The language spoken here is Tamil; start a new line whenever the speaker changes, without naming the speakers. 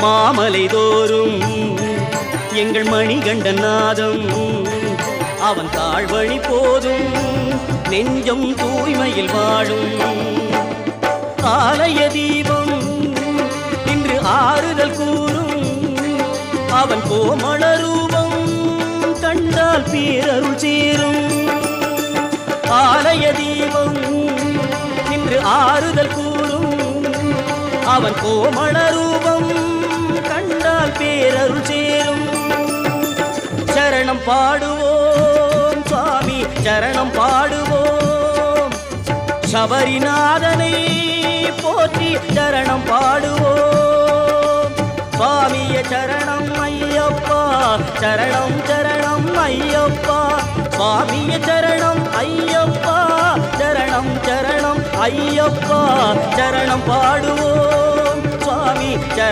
மாமலை தோறும் எங்கள் மணிகண்டன் நாதம் அவன் தாழ்வழி போதும் நெஞ்சம் தூய்மையில் வாழும் ஆலய தீபம் இன்று ஆறுதல் கூறும் அவன் கோமள ரூபம் கண்டால் பேரருள் சேரும் ஆலய தீபம் இன்று ஆறுதல் கூறும் அவன் கோமள ரூபம் கண்டால் பேரருள் சேரும் சரணம் பாடுவோம் சுவாமி சரணம் பாடுவோம் சபரிநாதனை போற்றி சரணம் பாடுவோம் சுவாமிய சரணம் ஐயப்பா சரணம் சரணம் ஐயப்பா சுவாமிய சரணம் ஐயப்பா சரணம் சரணம் ஐயப்பா சரணம் பாடுவோம் சுவாமி சரணம்